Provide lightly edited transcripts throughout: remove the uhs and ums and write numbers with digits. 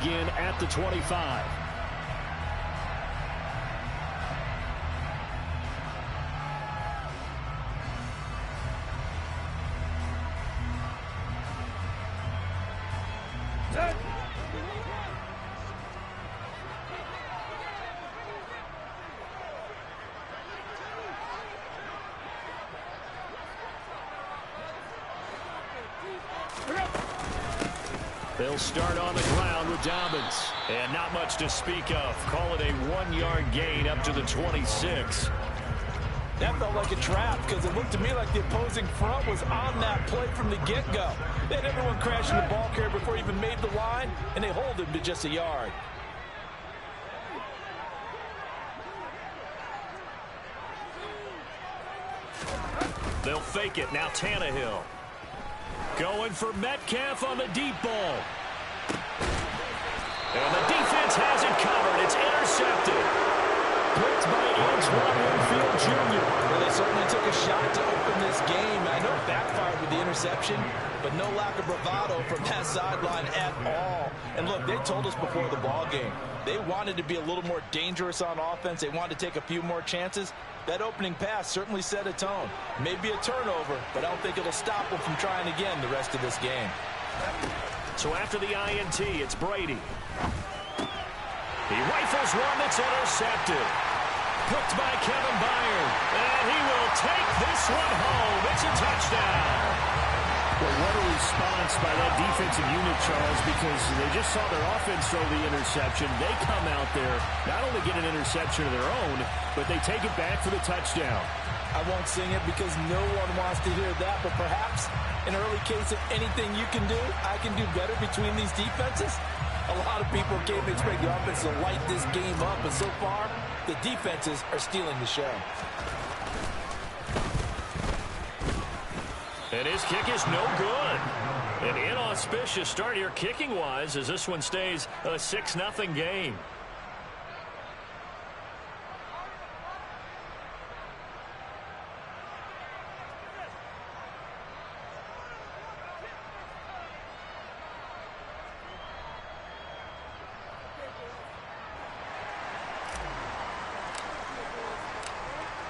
begin at the 25. They'll start on the ground with Dobbins. And not much to speak of. Call it a 1-yard gain up to the 26. That felt like a trap because it looked to me like the opposing front was on that play from the get-go. They had everyone crashing the ball carrier before he even made the line, and they hold him to just a yard. They'll fake it. Now Tannehill. Going for Metcalf on the deep ball. And the defense has it covered. It's intercepted. Picked by Antoine Winfield Jr. Well, they certainly took a shot to open this game. I know it backfired with the interception, but no lack of bravado from that sideline at all. And look, they told us before the ball game, they wanted to be a little more dangerous on offense. They wanted to take a few more chances. That opening pass certainly set a tone. Maybe a turnover, but I don't think it'll stop them from trying again the rest of this game. So after the INT, it's Brady. He rifles one that's intercepted. Picked by Kevin Byard. And he will take this one home. It's a touchdown. Well, what a response by that defensive unit, Charles, because they just saw their offense throw the interception. They come out there, not only get an interception of their own, but they take it back for the touchdown. I won't sing it because no one wants to hear that, but perhaps an early case of anything you can do, I can do better between these defenses. A lot of people came to expect the offense to light this game up, but so far, the defenses are stealing the show. And his kick is no good. An inauspicious start here kicking-wise as this one stays a 6-0 game.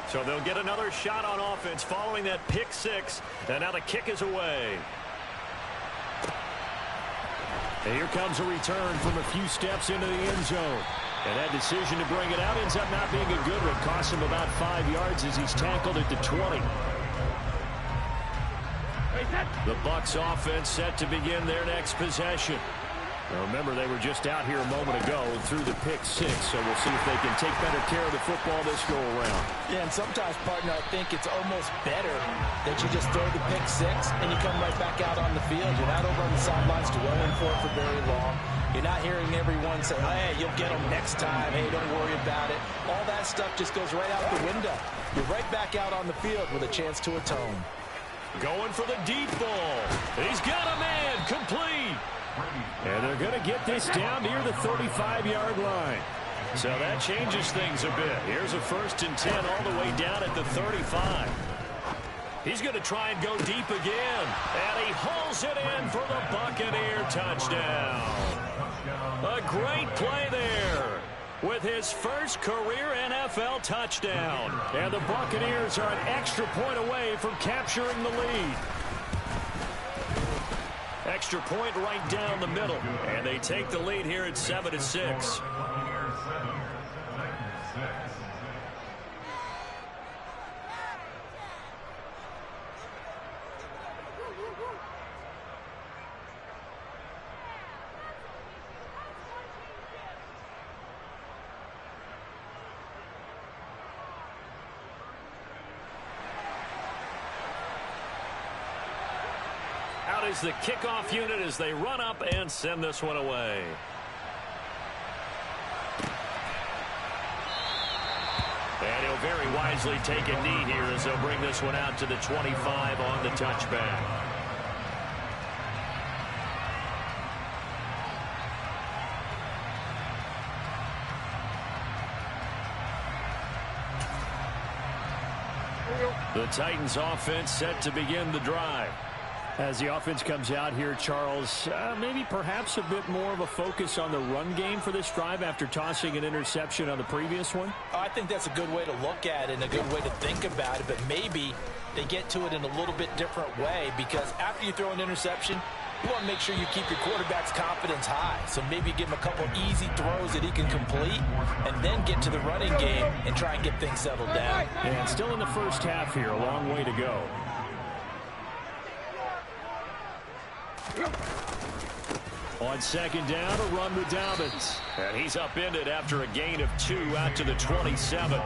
So they'll get another shot on offense following that pick six. And now the kick is away. And here comes a return from a few steps into the end zone. And that decision to bring it out ends up not being a good one. Costs him about 5 yards as he's tackled at the 20. The Bucs offense set to begin their next possession. Now remember, they were just out here a moment ago and threw the pick six, so we'll see if they can take better care of the football this go-around. Yeah, and sometimes, partner, I think it's almost better that you just throw the pick six and you come right back out on the field. You're not over on the sidelines dwelling for it for very long. You're not hearing everyone say, hey, you'll get them next time. Hey, don't worry about it. All that stuff just goes right out the window. You're right back out on the field with a chance to atone. Going for the deep ball. He's got a man complete. And they're going to get this down near the 35-yard line. So that changes things a bit. Here's a 1st and 10 all the way down at the 35. He's going to try and go deep again. And he hauls it in for the Buccaneer touchdown. A great play there with his first career NFL touchdown. And the Buccaneers are an extra point away from capturing the lead. Extra point right down the middle. And they take the lead here at 7-6. Out is the kickoff unit as they run up and send this one away. And he'll very wisely take a knee here as they'll bring this one out to the 25 on the touchback. The Titans offense set to begin the drive. As the offense comes out here, Charles, maybe perhaps a bit more of a focus on the run game for this drive after tossing an interception on the previous one? I think that's a good way to look at it and a good way to think about it, but maybe they get to it in a little bit different way, because after you throw an interception, you want to make sure you keep your quarterback's confidence high. So maybe give him a couple easy throws that he can complete and then get to the running game and try and get things settled down. And still in the first half here, a long way to go. On second down, a run with Dobbins. And he's upended after a gain of 2 out to the 27.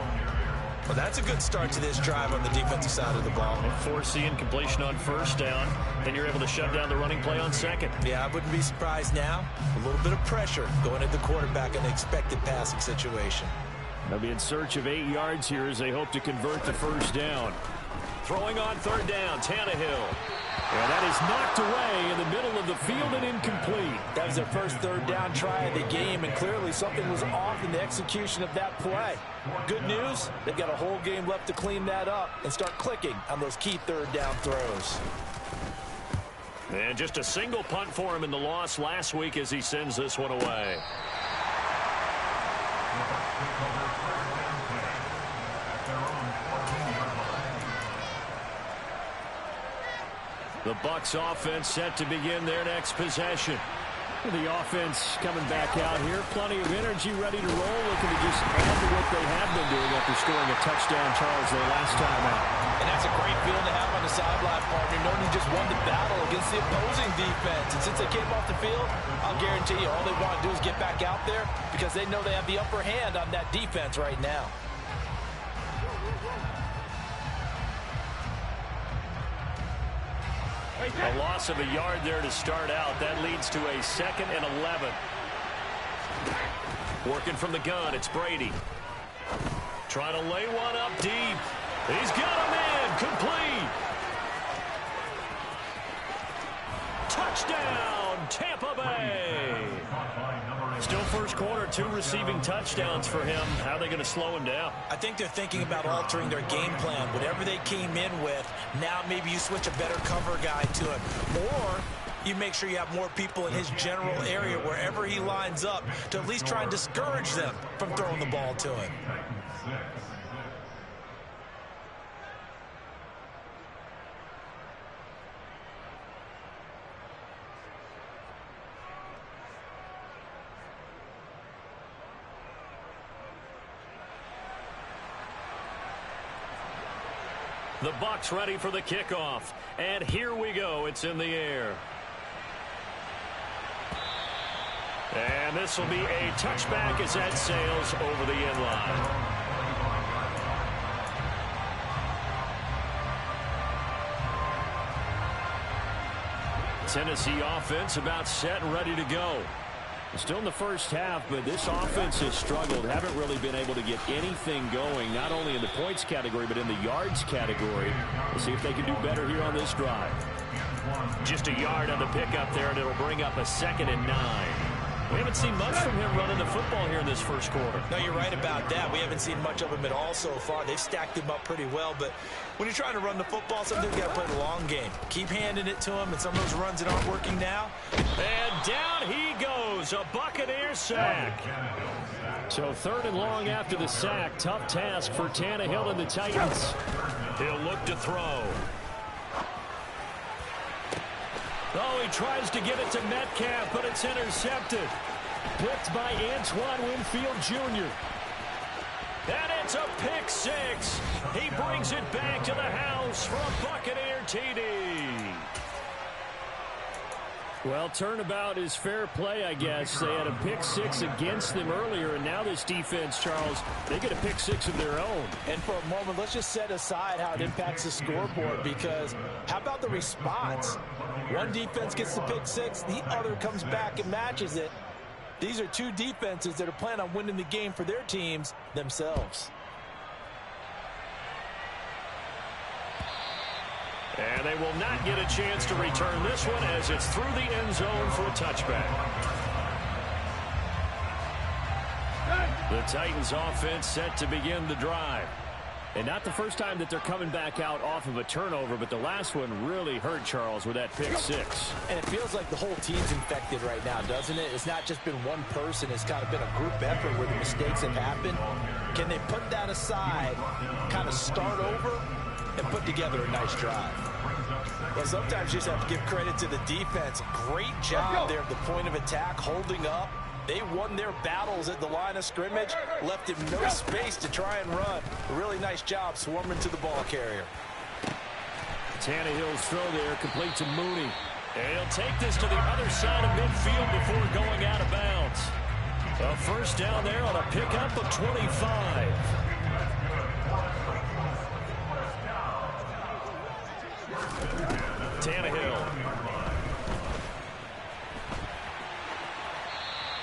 Well, that's a good start to this drive on the defensive side of the ball. And forcing incompletion on first down, then you're able to shut down the running play on second. Yeah, I wouldn't be surprised now. A little bit of pressure going at the quarterback in an expected passing situation. They'll be in search of 8 yards here as they hope to convert the first down. Throwing on third down, Tannehill. And that is knocked away in the middle of the field and incomplete. That was their first third down try of the game, and clearly something was off in the execution of that play. Good news, they've got a whole game left to clean that up and start clicking on those key third down throws. And just a single punt for him in the loss last week as he sends this one away. The Bucs offense set to begin their next possession. The offense coming back out here. Plenty of energy, ready to roll. Looking to just add to what they have been doing after scoring a touchdown, Charles, their last time out. And that's a great feeling to have on the sideline, partner, knowing you just won the battle against the opposing defense. And since they came off the field, I'll guarantee you all they want to do is get back out there because they know they have the upper hand on that defense right now. A loss of a yard there to start out. That leads to a 2nd and 11. Working from the gun, it's Brady. Trying to lay one up deep. He's got a man, complete. Touchdown, Tampa Bay. Still first quarter, 2 receiving touchdowns for him. How are they going to slow him down? I think they're thinking about altering their game plan. Whatever they came in with, now maybe you switch a better cover guy to him. Or you make sure you have more people in his general area wherever he lines up to at least try and discourage them from throwing the ball to him. The Bucs ready for the kickoff. And here we go. It's in the air. And this will be a touchback as that sails over the end line. Tennessee offense about set and ready to go. Still in the first half, but this offense has struggled. Haven't really been able to get anything going, not only in the points category, but in the yards category. We'll see if they can do better here on this drive. Just a yard on the pickup there, and it'll bring up a 2nd and 9. We haven't seen much from him running the football here in this first quarter. No, you're right about that. We haven't seen much of him at all so far. They've stacked him up pretty well, but when you're trying to run the football, sometimes you got to play the long game. Keep handing it to him, and some of those runs that aren't working now. And down he goes, a Buccaneer sack. So 3rd and long after the sack. Tough task for Tannehill and the Titans. He'll look to throw. Oh, he tries to get it to Metcalf, but it's intercepted. Picked by Antoine Winfield Jr. And it's a pick 6. He brings it back to the house for a Buccaneer TD. Well, turnabout is fair play, I guess. They had a pick 6 against them earlier, and now this defense, Charles, they get a pick 6 of their own. And for a moment, let's just set aside how it impacts the scoreboard, because how about the response? One defense gets the pick 6, the other comes back and matches it. These are 2 defenses that are planning on winning the game for their teams themselves. And they will not get a chance to return this one as it's through the end zone for a touchback. The Titans offense set to begin the drive. And not the first time that they're coming back out off of a turnover, but the last one really hurt Charles with that pick six. And it feels like the whole team's infected right now, doesn't it? It's not just been one person. It's kind of been a group effort where the mistakes have happened. Can they put that aside, kind of start over, and put together a nice drive? Well, sometimes you just have to give credit to the defense. Great job there at the point of attack, holding up. They won their battles at the line of scrimmage, left him no space to try and run. A really nice job swarming to the ball carrier. Tannehill's throw there, complete to Mooney. And he'll take this to the other side of midfield before going out of bounds. A first down there on a pickup of 25. Tannehill.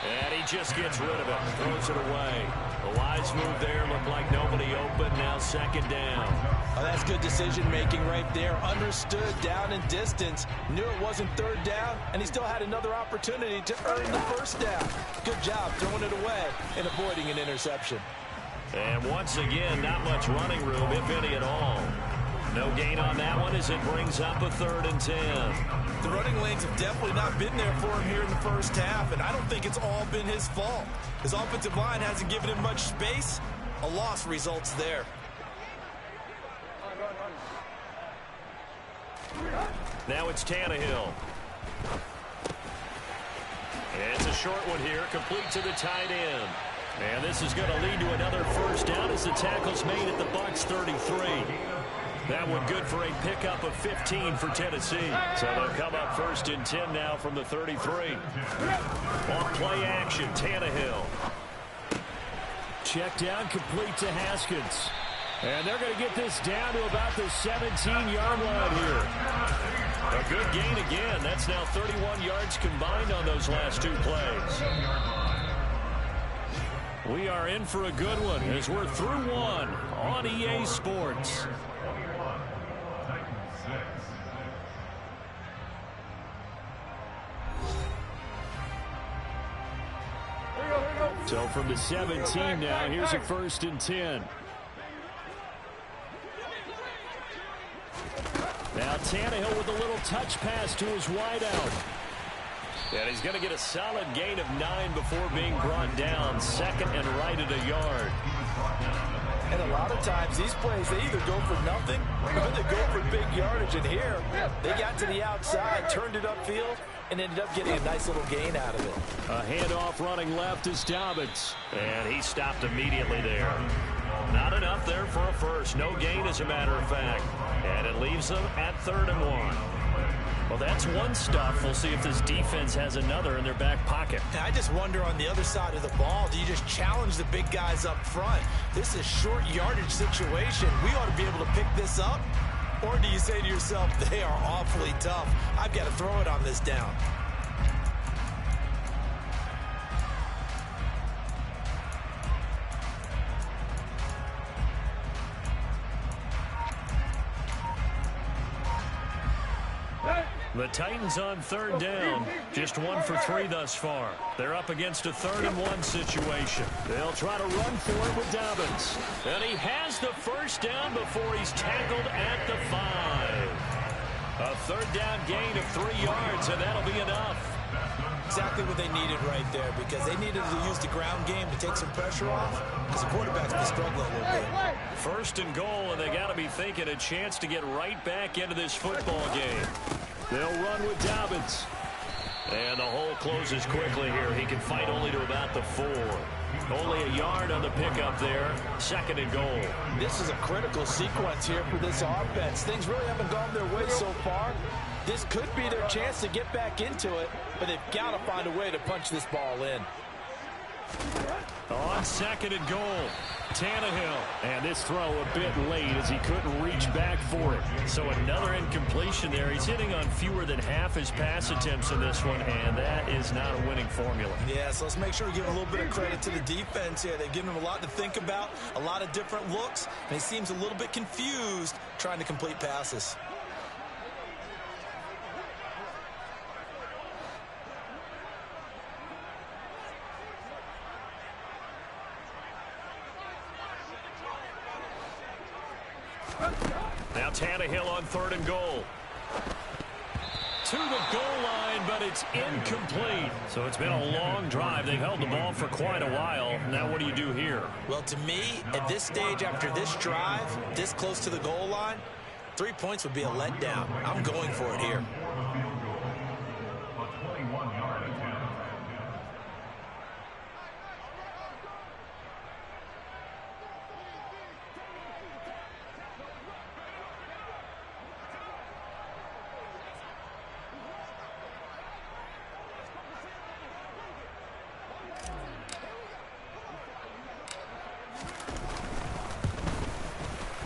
And he just gets rid of it. Throws it away. A wise move there. Looked like nobody open. Now second down. Oh, that's good decision-making right there. Understood down and distance. Knew it wasn't third down, and he still had another opportunity to earn the first down. Good job throwing it away and avoiding an interception. And once again, not much running room, if any at all. No gain on that one as it brings up a 3rd and 10. The running lanes have definitely not been there for him here in the first half, and I don't think it's all been his fault. His offensive line hasn't given him much space. A loss results there. Now it's Tannehill. It's a short one here, complete to the tight end. And this is going to lead to another first down as the tackle's made at the Bucs 33. That one good for a pickup of 15 for Tennessee. So they'll come up 1st and 10 now from the 33. On play action, Tannehill. Check down, complete to Haskins. And they're going to get this down to about the 17-yard line here. A good gain again. That's now 31 yards combined on those last 2 plays. We are in for a good one as we're through one on EA Sports. So from the 17 now, here's a 1st and 10. Now Tannehill with a little touch pass to his wideout. And he's going to get a solid gain of 9 before being brought down. 2nd and right at a yard. And a lot of times these plays, they either go for nothing or they go for big yardage. And here, they got to the outside, turned it upfield, and ended up getting a nice little gain out of it. A handoff running left is Dobbins. And he stopped immediately there. Not enough there for a first. No gain, as a matter of fact. And it leaves them at 3rd and 1. Well, that's one stuff. We'll see if this defense has another in their back pocket. And I just wonder on the other side of the ball, do you just challenge the big guys up front? This is short yardage situation. We ought to be able to pick this up. Or do you say to yourself, they are awfully tough. I've got to throw it on this down. The Titans on 3rd down. Just 1 for 3 thus far. They're up against a 3rd and 1 situation. They'll try to run for it with Dobbins. And he has the first down before he's tackled at the 5. A 3rd down gain of 3 yards, and that'll be enough. Exactly what they needed right there, because they needed to use the ground game to take some pressure off, because the quarterback's been struggling a little bit. 1st and goal, and they got to be thinking a chance to get right back into this football game. They'll run with Dobbins. And the hole closes quickly here. He can fight only to about the 4. Only a yard on the pickup there. 2nd and goal. This is a critical sequence here for this offense. Things really haven't gone their way so far. This could be their chance to get back into it, but they've got to find a way to punch this ball in. On 2nd and goal, Tannehill. And this throw a bit late as he couldn't reach back for it. So another incompletion there. He's hitting on fewer than half his pass attempts in this one, and that is not a winning formula. Yeah, so let's make sure we give a little bit of credit to the defense here. They've given him a lot to think about, a lot of different looks, and he seems a little bit confused trying to complete passes. Now Tannehill on 3rd and goal. To the goal line, but it's incomplete. So it's been a long drive. They've held the ball for quite a while. Now what do you do here? Well, to me, at this stage after this drive, this close to the goal line, 3 points would be a letdown. I'm going for it here.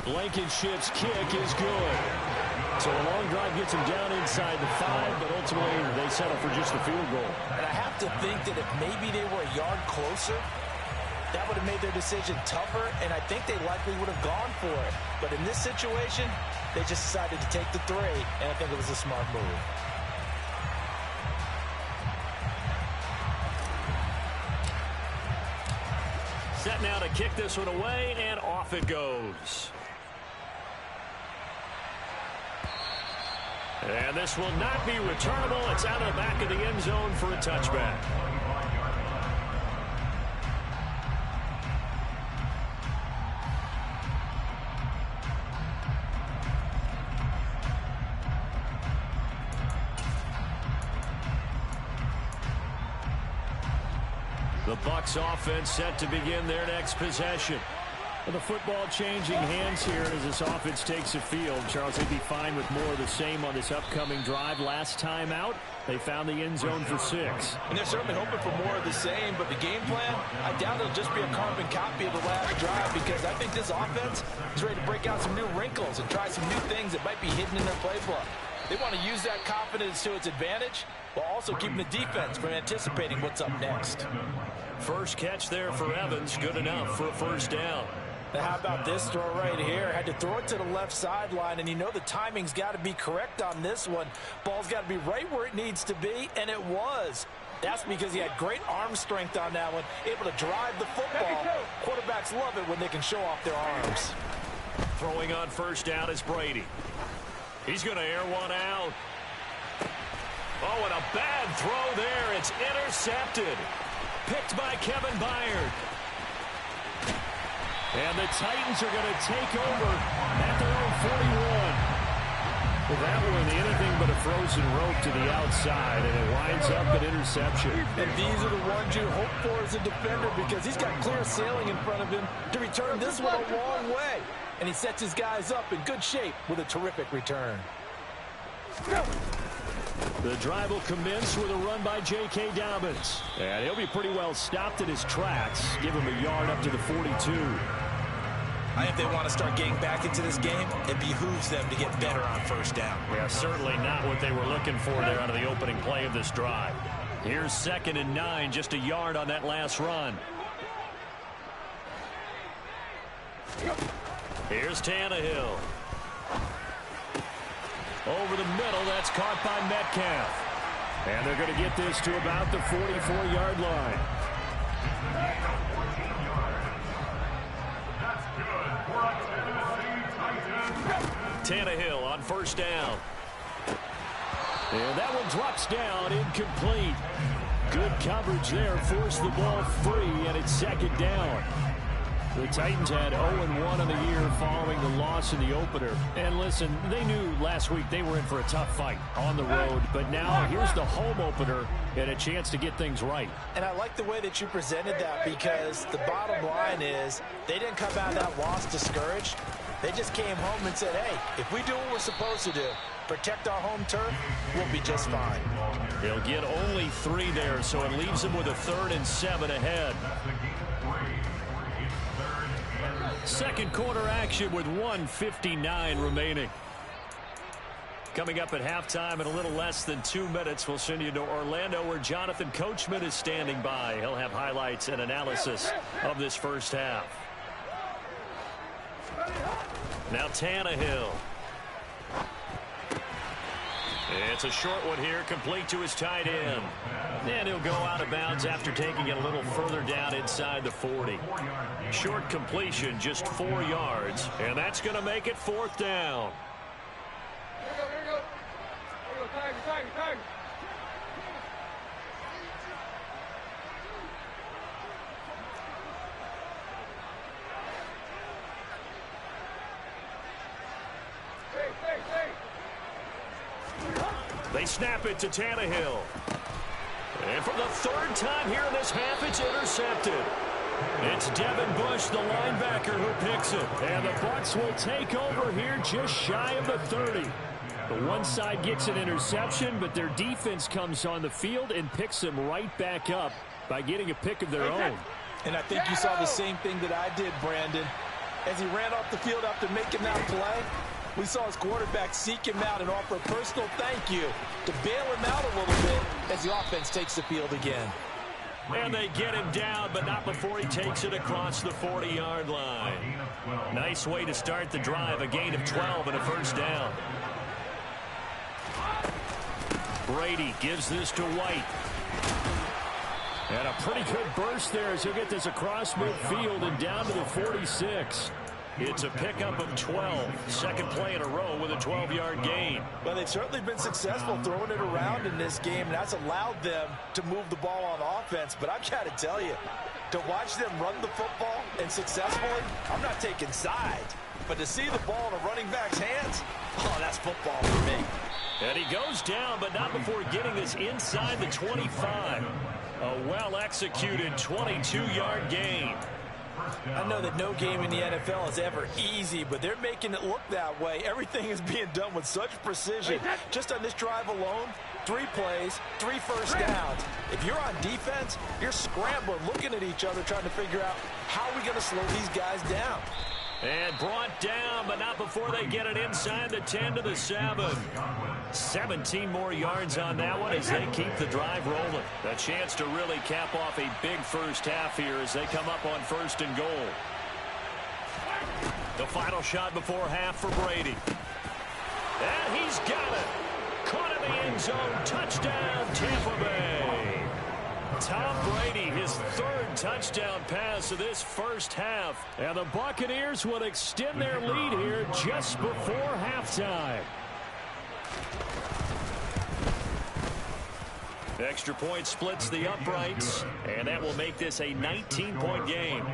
Blankenship's kick is good. So a long drive gets them down inside the 5, but ultimately they settle for just the field goal. And I have to think that if maybe they were a yard closer, that would have made their decision tougher, and I think they likely would have gone for it. But in this situation, they just decided to take the 3, and I think it was a smart move. Set now to kick this one away, and off it goes. And this will not be returnable. It's out of the back of the end zone for a touchback. The Bucs offense set to begin their next possession. Well, the football changing hands here as this offense takes the field. Charles, they'd be fine with more of the same on this upcoming drive. Last time out, they found the end zone for 6. And they're certainly hoping for more of the same, but the game plan, I doubt it'll just be a carbon copy of the last drive, because I think this offense is ready to break out some new wrinkles and try some new things that might be hidden in their playbook. They want to use that confidence to its advantage while also keeping the defense from anticipating what's up next. First catch there for Evans, good enough for a first down. Now how about this throw right here? Had to throw it to the left sideline, and you know the timing's got to be correct on this one. Ball's got to be right where it needs to be, and it was. That's because he had great arm strength on that one, able to drive the football. Quarterbacks love it when they can show off their arms. Throwing on first down is Brady. He's going to air one out. Oh, and a bad throw there. It's intercepted. Picked by Kevin Byard. And the Titans are going to take over at their own 41. Well, that one, anything but a frozen rope to the outside, and it winds up an interception. And these are the ones you hope for as a defender, because he's got clear sailing in front of him to return this one a long way. And he sets his guys up in good shape with a terrific return. The drive will commence with a run by J.K. Dobbins. And he'll be pretty well stopped in his tracks. Give him a yard up to the 42. I think they want to start getting back into this game. It behooves them to get better on first down. Yeah, certainly not what they were looking for there out of the opening play of this drive. Here's 2nd and 9, just a yard on that last run. Here's Tannehill. Over the middle, that's caught by Metcalf. And they're going to get this to about the 44-yard line. Tannehill on first down. And that one drops down, incomplete. Good coverage there, forced the ball free, and it's 2nd down. The Titans had 0-1 on the year following the loss in the opener. And listen, they knew last week they were in for a tough fight on the road. But now here's the home opener and a chance to get things right. And I like the way that you presented that, because the bottom line is they didn't come out of that loss discouraged. They just came home and said, hey, if we do what we're supposed to do, protect our home turf, we'll be just fine. They'll get only 3 there, so it leaves them with a 3rd and 7 ahead. Second quarter action with 1:59 remaining. Coming up at halftime in a little less than 2 minutes, we'll send you to Orlando, where Jonathan Coachman is standing by. He'll have highlights and analysis of this first half. Now Tannehill. It's a short one here, complete to his tight end. And he'll go out of bounds after taking it a little further down inside the 40. Short completion, just 4 yards, and that's going to make it 4th down. They snap it to Tannehill. And for the 3rd time here in this half, it's intercepted. It's Devin Bush, the linebacker, who picks it. And the Bucs will take over here just shy of the 30. The one side gets an interception, but their defense comes on the field and picks them right back up by getting a pick of their own. And I think you saw the same thing that I did, Brandon. As he ran off the field after making that play, we saw his quarterback seek him out and offer a personal thank you to bail him out a little bit as the offense takes the field again. And they get him down, but not before he takes it across the 40-yard line. Nice way to start the drive, a gain of 12 and a 1st down. Brady gives this to White. And a pretty good burst there as he'll get this across midfield and down to the 46. It's a pickup of 12. 2nd play in a row with a 12-yard gain. Well, they've certainly been successful throwing it around in this game, and that's allowed them to move the ball on offense. But I've got to tell you, to watch them run the football and successfully, I'm not taking sides. But to see the ball in a running back's hands, oh, that's football for me. And he goes down, but not before getting this inside the 25. A well-executed 22-yard gain. I know that no game in the NFL is ever easy, but they're making it look that way. Everything is being done with such precision. Just on this drive alone, 3 plays, 3 1st downs. If you're on defense, you're scrambling, looking at each other, trying to figure out how are we going to slow these guys down. And brought down, but not before they get it inside the 10 to the 7. 17 more yards on that one as they keep the drive rolling. A chance to really cap off a big 1st half here as they come up on 1st and goal. The final shot before half for Brady. And he's got it. Caught in the end zone. Touchdown, Tampa Bay. Tom Brady, his 3rd touchdown pass of this 1st half. And the Buccaneers will extend their lead here just before halftime. Extra point splits the uprights, and that will make this a 19-point game.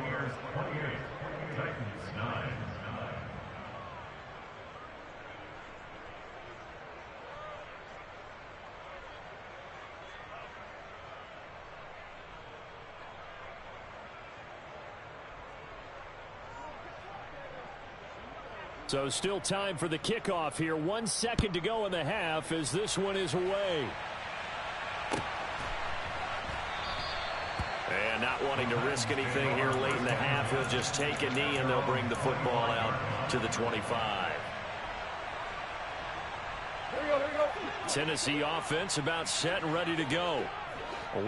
So still time for the kickoff here. 1 second to go in the half as this one is away. And not wanting to risk anything here late in the half, he'll just take a knee and they'll bring the football out to the 25. Tennessee offense about set and ready to go.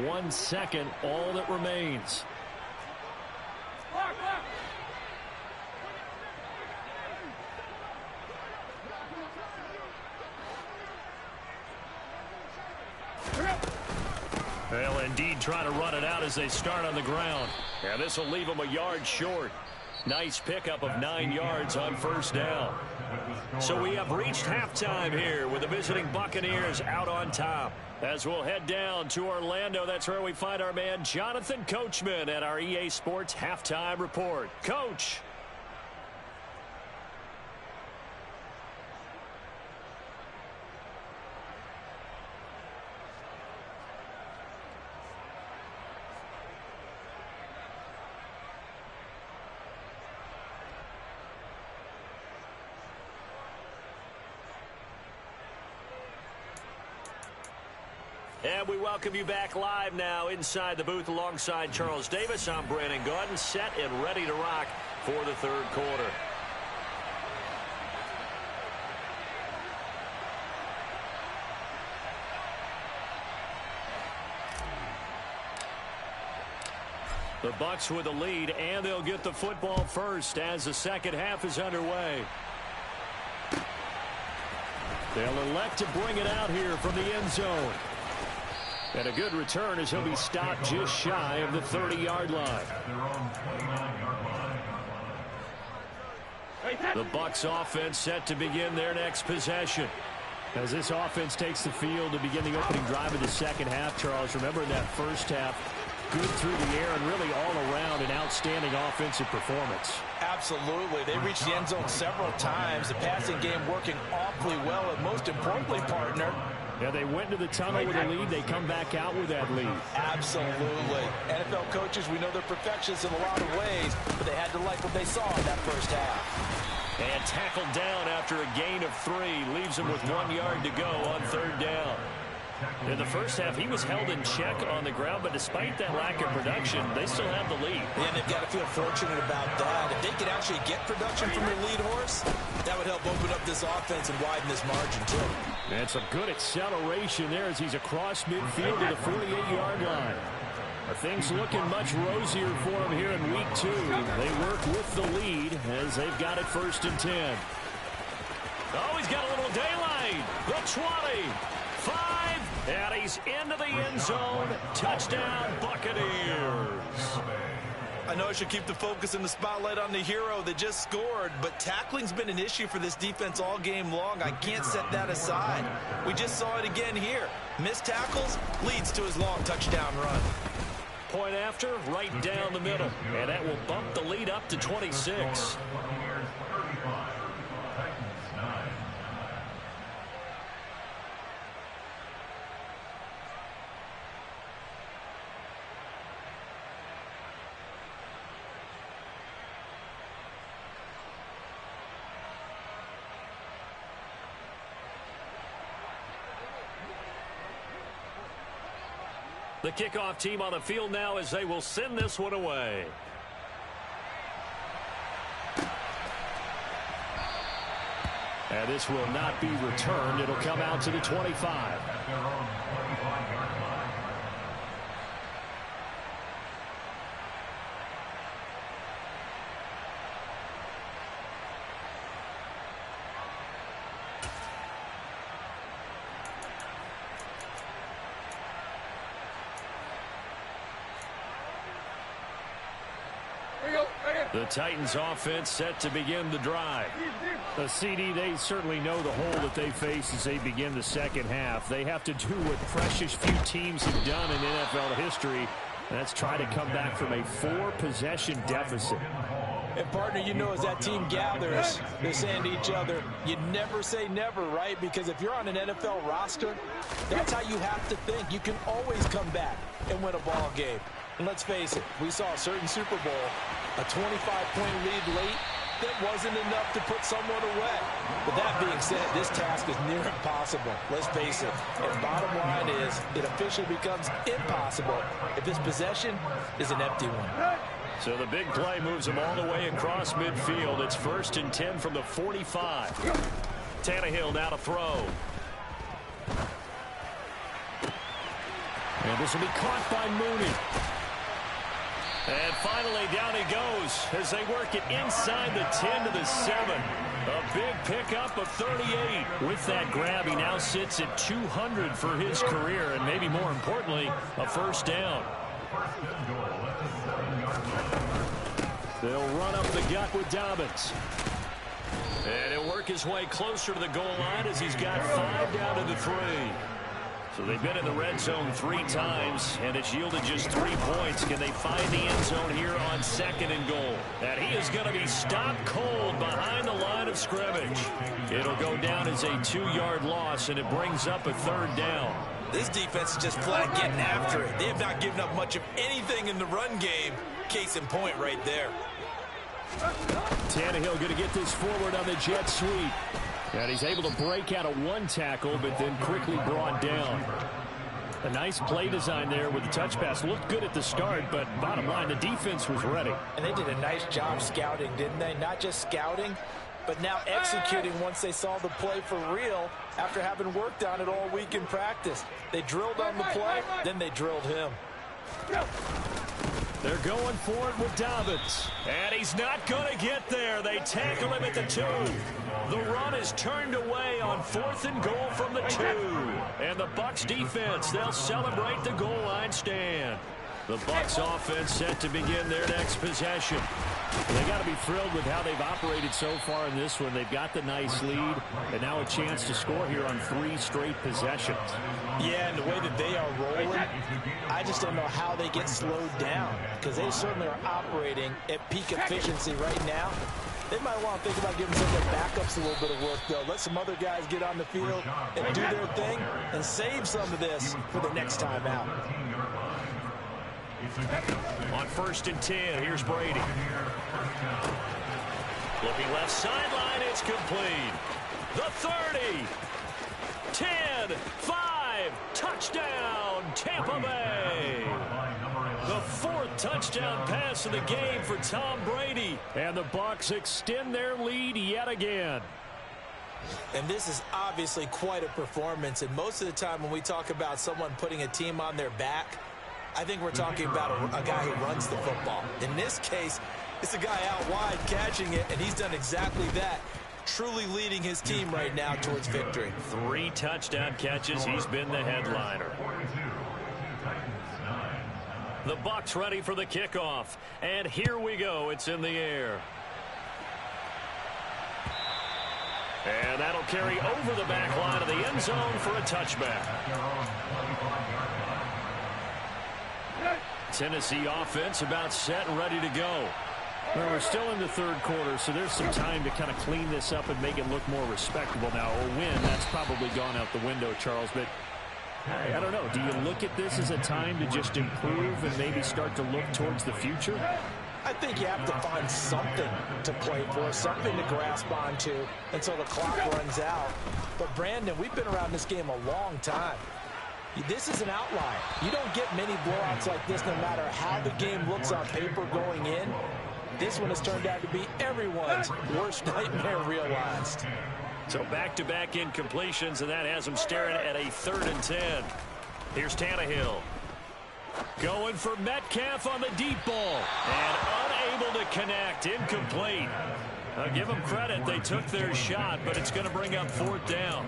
1 second, all that remains. They'll indeed try to run it out as they start on the ground. And this will leave them a yard short. Nice pickup of 9 yards on 1st down. So we have reached halftime here with the visiting Buccaneers out on top. As we'll head down to Orlando, that's where we find our man Jonathan Coachman at our EA Sports Halftime Report. Coach. And we welcome you back live now inside the booth alongside Charles Davis. I'm Brandon Gaudin, set and ready to rock for the 3rd quarter. The Bucs with the lead, and they'll get the football first as the 2nd half is underway. They'll elect to bring it out here from the end zone. And a good return as he'll be stopped just shy of the 30-yard line. The Bucs offense set to begin their next possession. As this offense takes the field to begin the opening drive of the second half, Charles, remember in that first half, good through the air and really all around an outstanding offensive performance. Absolutely. They reached the end zone several times. The passing game working awfully well, and most importantly, partner, yeah, they went to the tunnel with a lead. They come back out with that lead. Absolutely. NFL coaches, we know they're perfectionists in a lot of ways, but they had to like what they saw in that first half. And tackled down after a gain of 3. Leaves him with 1 yard to go on third down. In the first half, he was held in check on the ground, but despite that lack of production, they still have the lead. Yeah, they've got to feel fortunate about that. If they could actually get production from their lead horse, that would help open up this offense and widen this margin, too. And some good acceleration there as he's across midfield to the 48-yard line. Things looking much rosier for him here in week 2. They work with the lead as they've got it 1st and 10. Oh, he's got a little daylight. The 20. 5, and he's into the end zone. Touchdown, Buccaneers. I know I should keep the focus and the spotlight on the hero that just scored, but tackling's been an issue for this defense all game long. I can't set that aside. We just saw it again here. Missed tackles leads to his long touchdown run. Point after, right down the middle, and that will bump the lead up to 26. The kickoff team on the field now as they will send this one away. And this will not be returned. It'll come out to the 25. The Titans offense set to begin the drive. The CD, they certainly know the hole that they face as they begin the second half. They have to do what precious few teams have done in NFL history. And that's try to come back from a 4-possession deficit. And, partner, you know, as that team gathers, they're saying to each other, you never say never, right? Because if you're on an NFL roster, that's how you have to think. You can always come back and win a ball game. And let's face it, we saw a certain Super Bowl, a 25-point lead late, that wasn't enough to put someone away. But that being said, this task is near impossible. Let's face it. And bottom line is, it officially becomes impossible if this possession is an empty one. So the big play moves them all the way across midfield. It's 1st and 10 from the 45. Tannehill now to throw. And this will be caught by Mooney. And finally, down he goes as they work it inside the 10 to the 7. A big pickup of 38. With that grab, he now sits at 200 for his career, and maybe more importantly, a first down. They'll run up the gut with Dobbins. And he'll work his way closer to the goal line as he's got 5 down to the 3. So they've been in the red zone 3 times, and it's yielded just 3 points. Can they find the end zone here on 2nd and goal? And he is going to be stopped cold behind the line of scrimmage. It'll go down as a 2-yard loss, and it brings up a 3rd down. This defense is just flat getting after it. They have not given up much of anything in the run game. Case in point right there. Tannehill going to get this forward on the jet sweep. And he's able to break out of 1 tackle, but then quickly brought down. A nice play design there with the touch pass. Looked good at the start, but bottom line, the defense was ready. And they did a nice job scouting, didn't they? Not just scouting, but now executing once they saw the play for real after having worked on it all week in practice. They drilled on the play, then they drilled him. They're going for it with Dobbins. And he's not going to get there. They tackle him at the 2. The run is turned away on 4th and goal from the 2. And the Bucs defense, they'll celebrate the goal line stand. The Bucs offense set to begin their next possession. They got to be thrilled with how they've operated so far in this one. They've got the nice lead, and now a chance to score here on 3 straight possessions. Yeah, and the way that they are rolling, I just don't know how they get slowed down, because they certainly are operating at peak efficiency right now. They might want to think about giving some of their backups a little bit of work, though. Let some other guys get on the field and do their thing and save some of this for the next time out. On 1st and 10, here's Brady. Looking left sideline, it's complete. The 30, 10, 5, touchdown, Tampa Bay. The 4th touchdown pass of the game for Tom Brady. And the Bucs extend their lead yet again. And this is obviously quite a performance. And most of the time when we talk about someone putting a team on their back, I think we're talking about a guy who runs the football. In this case, it's a guy out wide catching it, and he's done exactly that, truly leading his team right now towards victory. 3 touchdown catches. He's been the headliner. The Bucs ready for the kickoff. And here we go. It's in the air. And that'll carry over the back line of the end zone for a touchback. Tennessee offense about set and ready to go. Well, we're still in the 3rd quarter, so there's some time to kind of clean this up and make it look more respectable now. Or win, that's probably gone out the window, Charles. But I don't know. Do you look at this as a time to just improve and maybe start to look towards the future? I think you have to find something to play for, something to grasp onto until the clock runs out. But, Brandon, we've been around this game a long time. This is an outlier. You don't get many blowouts like this no matter how the game looks on paper going in. This one has turned out to be everyone's worst nightmare realized. So back-to-back incompletions, and that has them staring at a 3rd and 10. Here's Tannehill. Going for Metcalf on the deep ball. And unable to connect. Incomplete. I'll give them credit. They took their shot, but it's going to bring up 4th down.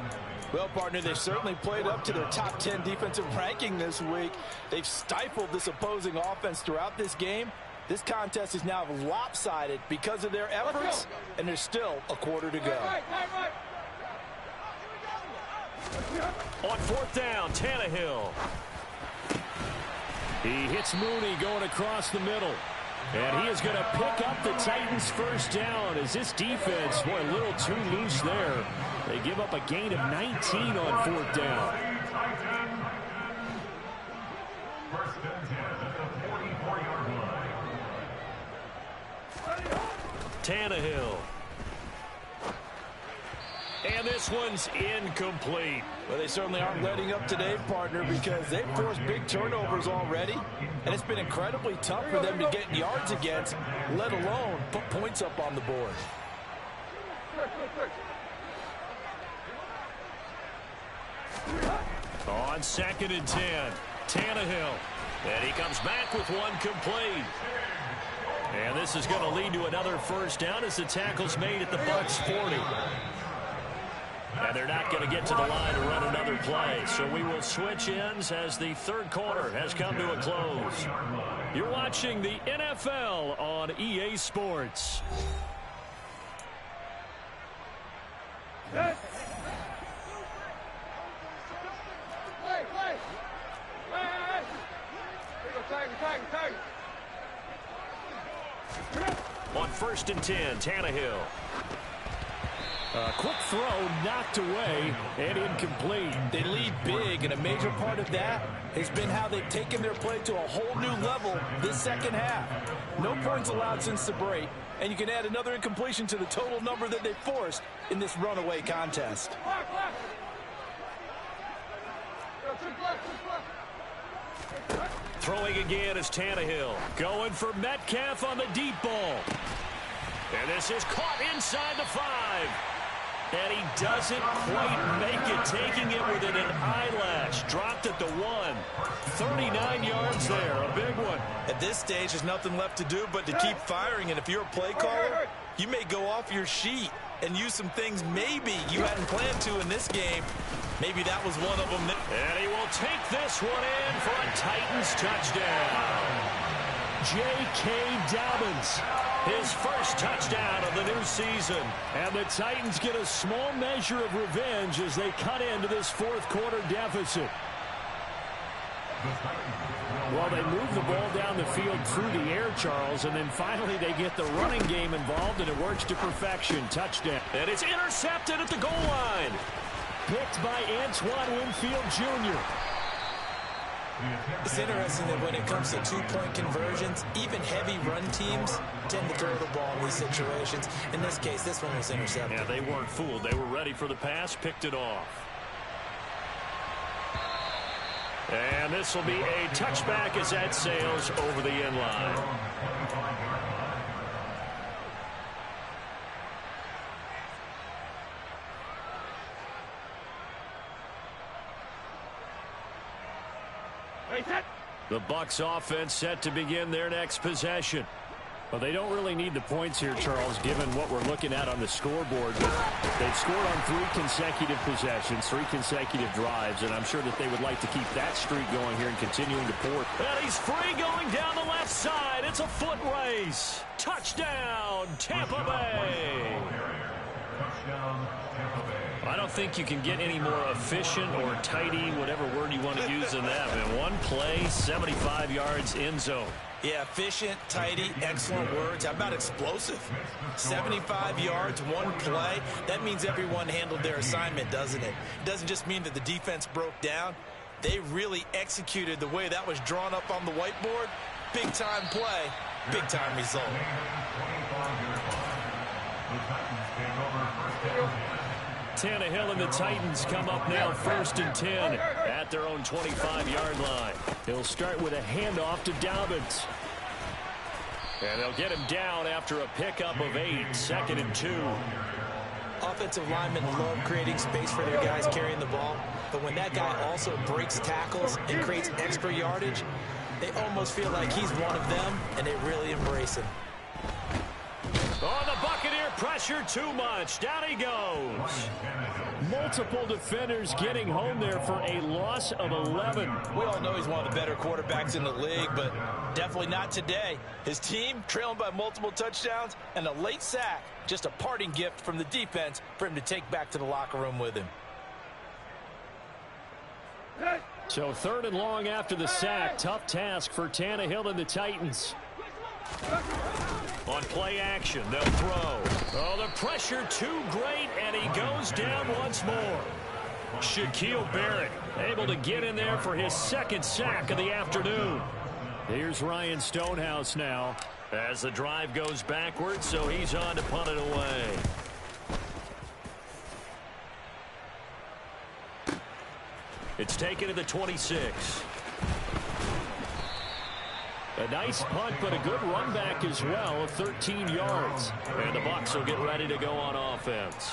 Well, partner, they've certainly played up to their top 10 defensive ranking this week. They've stifled this opposing offense throughout this game. This contest is now lopsided because of their efforts, and there's still a quarter to go. On 4th down, Tannehill. He hits Mooney going across the middle. And he is going to pick up the Titans' 1st down as this defense, boy, a little too loose there. They give up a gain of 19 on 4th down. Tannehill. And this one's incomplete. Well, they certainly aren't letting up today, partner, because they've forced big turnovers already, and it's been incredibly tough for them to get yards against, let alone put points up on the board. On 2nd and 10, Tannehill. And he comes back with one complete. And this is going to lead to another 1st down as the tackle's made at the Bucs 40. And they're not going to get to the line to run another play. So we will switch ends as the 3rd quarter has come to a close. You're watching the NFL on EA Sports. On 1st and 10, Tannehill. Quick throw knocked away and incomplete. They lead big, and a major part of that has been how they've taken their play to a whole new level this 2nd half. No points allowed since the break, and you can add another incompletion to the total number that they forced in this runaway contest. Throwing again is Tannehill. Going for Metcalf on the deep ball. And this is caught inside the 5. And he doesn't quite make it, taking it within an eyelash. Dropped at the 1. 39 yards there, a big one. At this stage, there's nothing left to do but to keep firing. And if you're a play caller, you may go off your sheet and use some things maybe you hadn't planned to in this game. Maybe that was one of them. And he will take this one in for a Titans touchdown. J.K. Dobbins, his first touchdown of the new season. And the Titans get a small measure of revenge as they cut into this fourth quarter deficit. Well, they move the ball down the field through the air, Charles, and then finally they get the running game involved, and it works to perfection. Touchdown. And it's intercepted at the goal line. Picked by Antoine Winfield Jr. It's interesting that when it comes to two-point conversions, even heavy run teams tend to throw the ball in these situations. In this case, this one was intercepted. Yeah, they weren't fooled. They were ready for the pass, picked it off. And this will be a touchback as that sails over the end line. The Bucs offense set to begin their next possession. Well, they don't really need the points here, Charles, given what we're looking at on the scoreboard. But they've scored on 3 consecutive possessions, 3 consecutive drives, and I'm sure that they would like to keep that streak going here and continuing to pour. And he's free going down the left side. It's a foot race. Touchdown, Tampa Bay. I don't think you can get any more efficient or tidy, whatever word you want to use in that. In one play, 75 yards end zone. Yeah, efficient, tidy, excellent words. How about explosive? 75 yards, one play. That means everyone handled their assignment, doesn't it? It doesn't just mean that the defense broke down. They really executed the way that was drawn up on the whiteboard. Big-time play, big-time result. Tannehill and the Titans come up now 1st and 10 at their own 25-yard line. He'll start with a handoff to Dobbins. And they'll get him down after a pickup of 8, 2nd and 2. Offensive linemen love creating space for their guys carrying the ball, but when that guy also breaks tackles and creates extra yardage, they almost feel like he's one of them, and they really embrace him. Oh, the Buccaneer pressure too much. Down he goes. Multiple defenders getting home there for a loss of 11. We all know he's one of the better quarterbacks in the league, but definitely not today. His team trailing by multiple touchdowns and a late sack. Just a parting gift from the defense for him to take back to the locker room with him. So 3rd and long after the sack. Tough task for Tannehill and the Titans. On play action, they'll throw. Oh, the pressure too great, and he goes down once more. Shaquille Barrett able to get in there for his 2nd sack of the afternoon. Here's Ryan Stonehouse now. As the drive goes backwards, so he's on to punt it away. It's taken to the 26. A nice punt, but a good run back as well of 13 yards. And the Bucs will get ready to go on offense.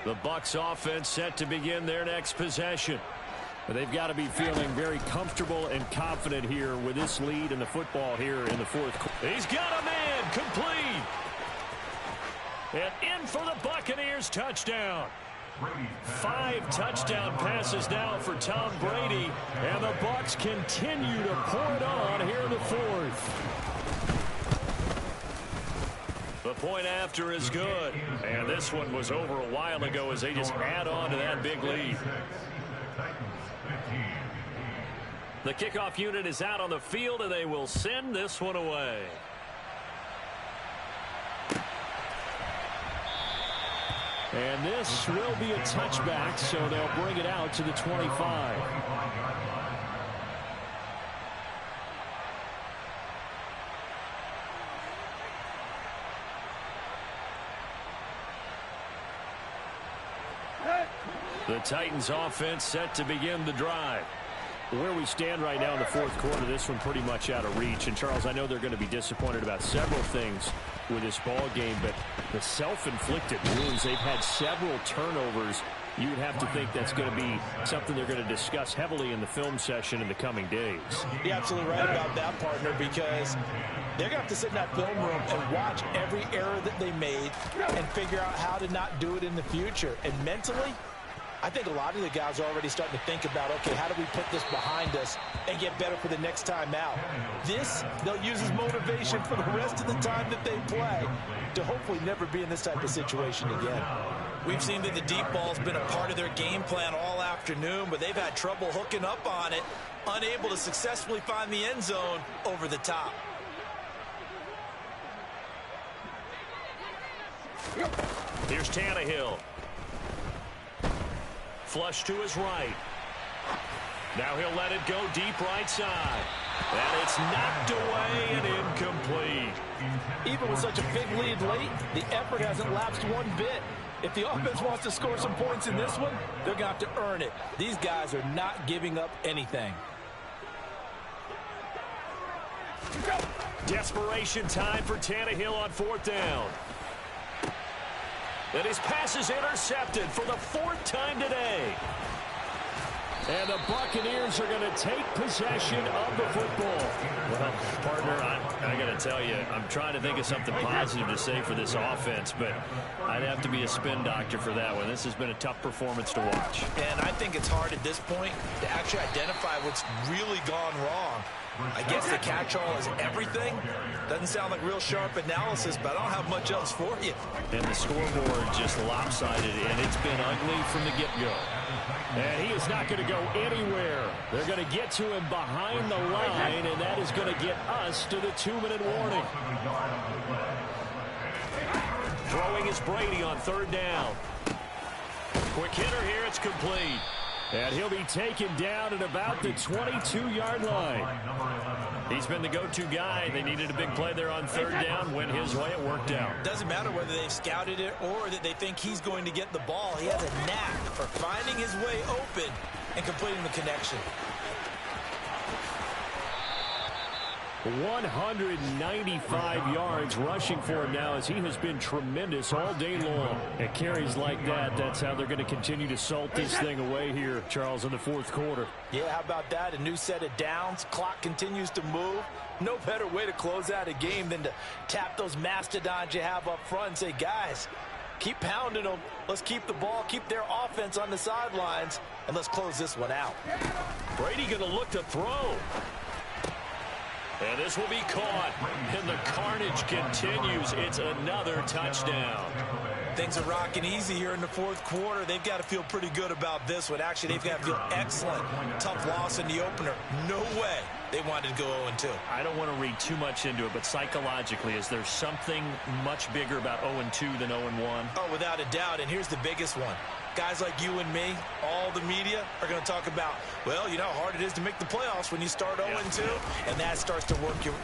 The Bucs offense set to begin their next possession. They've got to be feeling very comfortable and confident here with this lead in the football here in the fourth quarter. He's got a man complete. And in for the Buccaneers touchdown. 5 touchdown passes now for Tom Brady. And the Bucs continue to pour it on here in the fourth. The point after is good. And this one was over a while ago as they just add on to that big lead. The kickoff unit is out on the field, and they will send this one away. And this will be a touchback, so they'll bring it out to the 25. The Titans offense set to begin the drive. Where we stand right now in the fourth quarter, this one pretty much out of reach. And, Charles, I know they're going to be disappointed about several things with this ball game, but the self-inflicted wounds, they've had several turnovers you'd have to think that's going to be something they're going to discuss heavily in the film session in the coming days. You're absolutely right about that, partner, because they're going to have to sit in that film room and watch every error that they made and figure out how to not do it in the future. And mentally, I think a lot of the guys are already starting to think about, okay, how do we put this behind us and get better for the next time out? This, they'll use as motivation for the rest of the time that they play to hopefully never be in this type of situation again. We've seen that the deep ball's been a part of their game plan all afternoon, but they've had trouble hooking up on it, unable to successfully find the end zone over the top. Here's Tannehill. Flush to his right. Now he'll let it go deep right side. And it's knocked away and incomplete. Even with such a big lead late, the effort hasn't lapsed one bit. If the offense wants to score some points in this one, they're going to have to earn it. These guys are not giving up anything. Desperation time for Tannehill on 4th down. And his pass is intercepted for the 4th time today. And the Buccaneers are going to take possession of the football. Well, partner, I got to tell you, I'm trying to think of something positive to say for this offense, but I'd have to be a spin doctor for that one. This has been a tough performance to watch. And I think it's hard at this point to actually identify what's really gone wrong. I guess the catch-all is everything. Doesn't sound like real sharp analysis, but I don't have much else for you. And the scoreboard just lopsided, and it's been ugly from the get-go. And he is not going to go anywhere. They're going to get to him behind the line, and that is going to get us to the 2-minute warning. Throwing is Brady on 3rd down. Quick hitter here, it's complete. And he'll be taken down at about the 22-yard line. He's been the go-to guy. They needed a big play there on 3rd down. Went his way, it worked out. Doesn't matter whether they've scouted it or that they think he's going to get the ball. He has a knack for finding his way open and completing the connection. 195 yards rushing for him now, as he has been tremendous all day long. At carries like that, that's how they're going to continue to salt this thing away here, Charles, in the 4th quarter. Yeah, how about that? A new set of downs. Clock continues to move. No better way to close out a game than to tap those mastodons you have up front and say, guys, keep pounding them. Let's keep the ball, keep their offense on the sidelines, and let's close this one out. Brady going to look to throw. And this will be caught. And the carnage continues. It's another touchdown. Things are rocking easy here in the 4th quarter. They've got to feel pretty good about this one. Actually, they've got to feel excellent. Tough loss in the opener. No way they wanted to go 0-2. I don't want to read too much into it, but psychologically, is there something much bigger about 0-2 than 0-1? Oh, without a doubt. And here's the biggest one. Guys like you and me, all the media, are going to talk about, well, you know how hard it is to make the playoffs when you start 0-2, and that starts to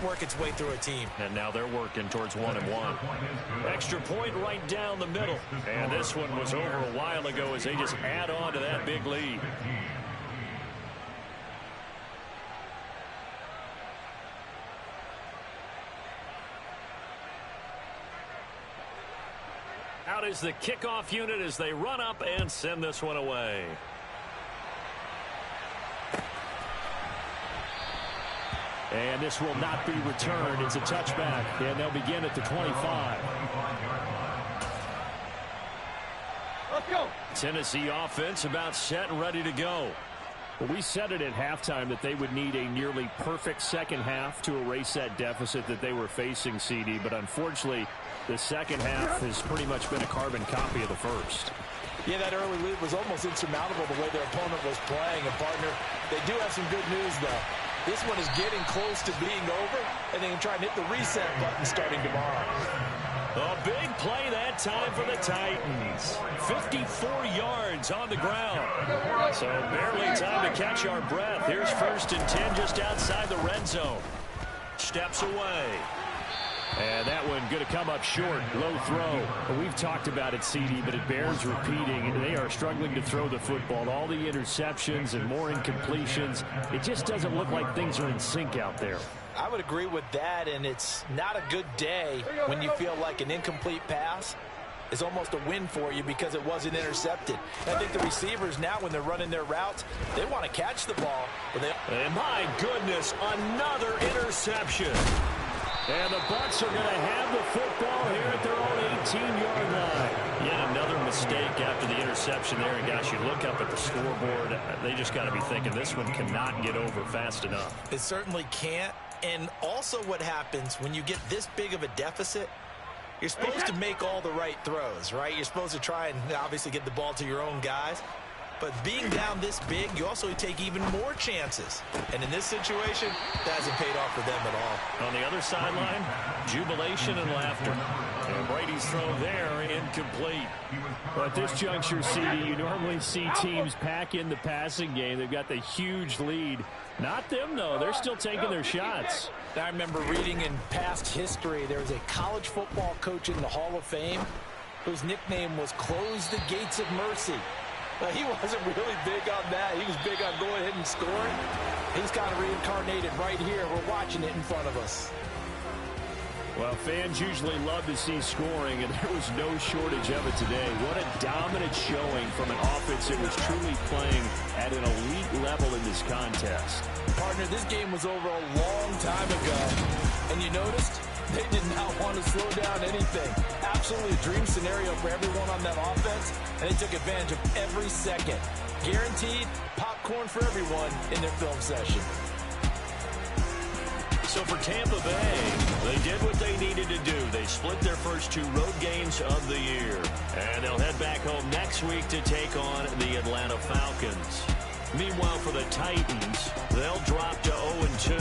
work its way through a team. And now they're working towards 1-1. Extra point right down the middle. And this one was over a while ago as they just add on to that big lead. Out is the kickoff unit as they run up and send this one away. And this will not be returned. It's a touchback, and they'll begin at the 25. Let's go. Tennessee offense about set and ready to go. Well, we said it at halftime that they would need a nearly perfect second half to erase that deficit that they were facing, CD, but unfortunately, the second half has pretty much been a carbon copy of the first. Yeah, that early lead was almost insurmountable the way their opponent was playing. And, partner, they do have some good news, though. This one is getting close to being over, and they can try and hit the reset button starting tomorrow. A big play that time for the Titans. 54 yards on the ground. So barely time to catch our breath. Here's 1st and 10 just outside the red zone. Steps away. And that one going to come up short. Low throw. Well, we've talked about it, CD, but it bears repeating. They are struggling to throw the football. All the interceptions and more incompletions. It just doesn't look like things are in sync out there. I would agree with that, and it's not a good day when you feel like an incomplete pass is almost a win for you because it wasn't intercepted. And I think the receivers now, when they're running their routes, they want to catch the ball. But and my goodness, another interception. And the Bucs are going to have the football here at their own 18-yard line. Yet another mistake after the interception there. And, gosh, you look up at the scoreboard, they just got to be thinking this one cannot get over fast enough. It certainly can't. And also what happens when you get this big of a deficit, you're supposed to make all the right throws, right? You're supposed to try and obviously get the ball to your own guys. But being down this big, you also take even more chances. And in this situation, that hasn't paid off for them at all. On the other sideline, jubilation and laughter. And Brady's throw there, incomplete. But at this juncture, CD, you normally see teams pack in the passing game. They've got the huge lead. Not them, though. They're still taking their shots. I remember reading in past history, there was a college football coach in the Hall of Fame whose nickname was Close the Gates of Mercy. He wasn't really big on that. He was big on going ahead and scoring. He's kind of reincarnated right here. We're watching it in front of us. Well, fans usually love to see scoring, and there was no shortage of it today. What a dominant showing from an offense that was truly playing at an elite level in this contest. Partner, this game was over a long time ago, and you noticed they did not want to slow down anything. Absolutely a dream scenario for everyone on that offense, and they took advantage of every second. Guaranteed popcorn for everyone in their film session. So for Tampa Bay, they did what they needed to do. They split their first 2 road games of the year. And they'll head back home next week to take on the Atlanta Falcons. Meanwhile, for the Titans, they'll drop to 0-2.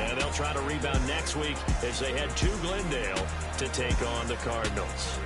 And they'll try to rebound next week as they head to Glendale to take on the Cardinals.